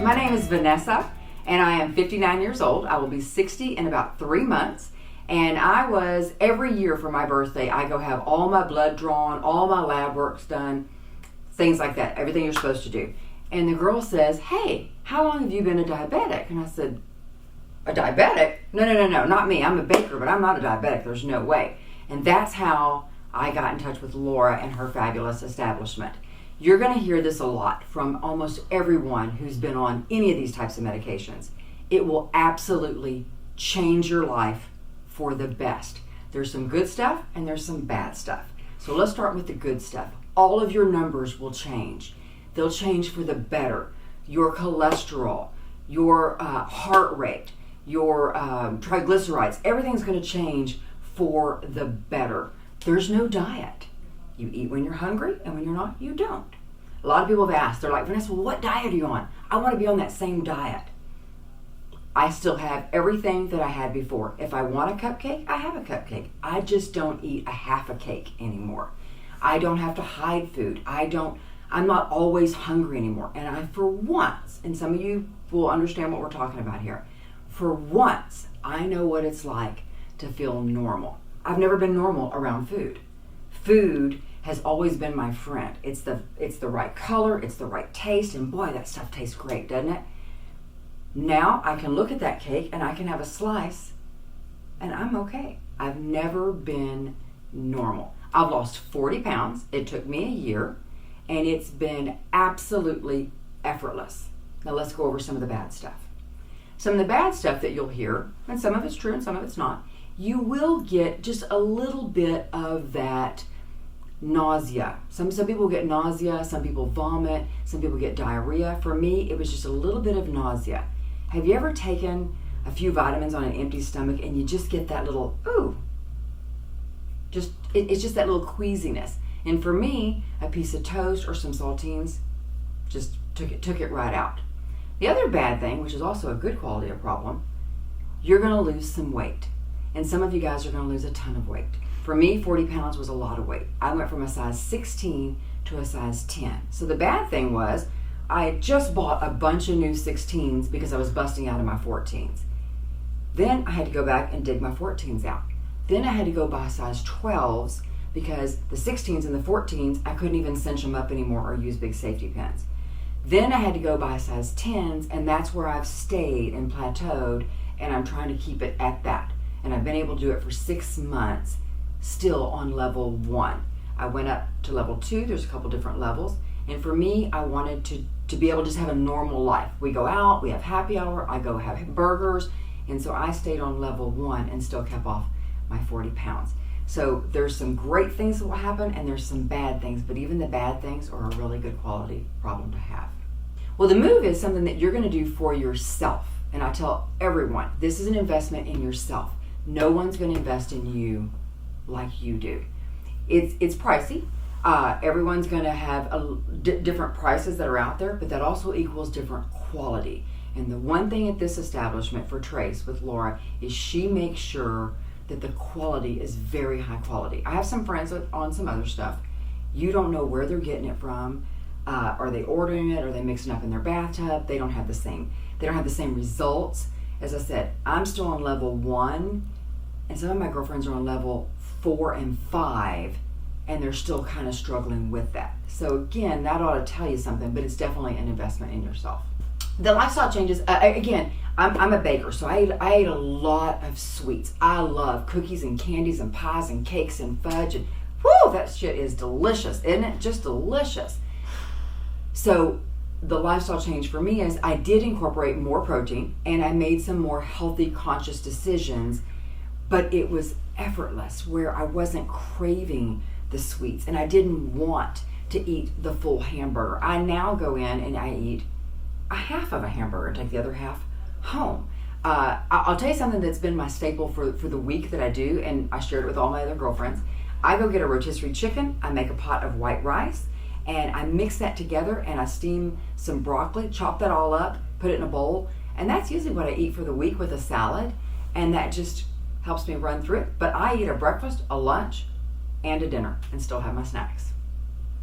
My name is Vanessa, and I am 59 years old. I will be 60 in about 3 months. And every year for my birthday, I go have all my blood drawn, all my lab works done, things like that, everything you're supposed to do. And the girl says, "Hey, how long have you been a diabetic?" And I said, "A diabetic? No, not me. I'm a baker, but I'm not a diabetic. There's no way." And that's how I got in touch with Laura and her fabulous establishment. You're going to hear this a lot from almost everyone who's been on any of these types of medications. It will absolutely change your life for the best. There's some good stuff and there's some bad stuff. So let's start with the good stuff. All of your numbers will change. They'll change for the better. Your cholesterol, your heart rate, your triglycerides, everything's going to change for the better. There's no diet. You eat when you're hungry, and when you're not, you don't. A lot of people have asked, they're like, "Vanessa, well, what diet are you on? I want to be on that same diet." I still have everything that I had before. If I want a cupcake, I have a cupcake. I just don't eat a half a cake anymore. I don't have to hide food. I'm not always hungry anymore. And I, for once, and some of you will understand what we're talking about here, for once, I know what it's like to feel normal. I've never been normal around food. Food has always been my friend. It's the right color, it's the right taste, and boy, that stuff tastes great, doesn't it? Now I can look at that cake and I can have a slice and I'm okay. I've never been normal. I've lost 40 pounds. It took me a year and it's been absolutely effortless. Now let's go over some of the bad stuff. Some of the bad stuff that you'll hear, and some of it's true and some of it's not, you will get just a little bit of that nausea. Some people get nausea, some people vomit, some people get diarrhea. For me, it was just a little bit of nausea. Have you ever taken a few vitamins on an empty stomach and you just get that little, ooh, it's just that little queasiness. And for me, a piece of toast or some saltines just took it right out. The other bad thing, which is also a good quality of problem, you're going to lose some weight. And some of you guys are going to lose a ton of weight. For me, 40 pounds was a lot of weight. I went from a size 16 to a size 10. So the bad thing was I had just bought a bunch of new 16s because I was busting out of my 14s. Then I had to go back and dig my 14s out. Then I had to go buy size 12s because the 16s and the 14s, I couldn't even cinch them up anymore or use big safety pins. Then I had to go buy size 10s, and that's where I've stayed and plateaued, and I'm trying to keep it at that. And I've been able to do it for 6 months, still on level 1. I went up to level 2. There's a couple different levels. And for me, I wanted to be able to just have a normal life. We go out, we have happy hour, I go have burgers. And so I stayed on level 1 and still kept off my 40 pounds. So there's some great things that will happen and there's some bad things, but even the bad things are a really good quality problem to have. Well, the move is something that you're going to do for yourself. And I tell everyone, this is an investment in yourself. No one's going to invest in you like you do. It's pricey. Everyone's going to have different prices that are out there, but that also equals different quality. And the one thing at this establishment for Trace with Laura is she makes sure that the quality is very high quality. I have some friends on some other stuff. You don't know where they're getting it from. Are they ordering it? Are they mixing up in their bathtub? They don't have the same results. As I said, I'm still on level 1, and some of my girlfriends are on level 4 and 5, and they're still kind of struggling with that. So again, that ought to tell you something, but it's definitely an investment in yourself. The lifestyle changes, again, I'm a baker, so I ate a lot of sweets. I love cookies and candies and pies and cakes and fudge, and whoo, that shit is delicious, isn't it? Just delicious. So the lifestyle change for me is I did incorporate more protein and I made some more healthy, conscious decisions, but it was effortless where I wasn't craving the sweets and I didn't want to eat the full hamburger. I now go in and I eat a half of a hamburger and take the other half home. I'll tell you something that's been my staple for the week that I do, and I shared it with all my other girlfriends. I go get a rotisserie chicken, I make a pot of white rice, and I mix that together and I steam some broccoli, chop that all up, put it in a bowl, and that's usually what I eat for the week with a salad, and that just helps me run through it. But I eat a breakfast, a lunch, and a dinner and still have my snacks.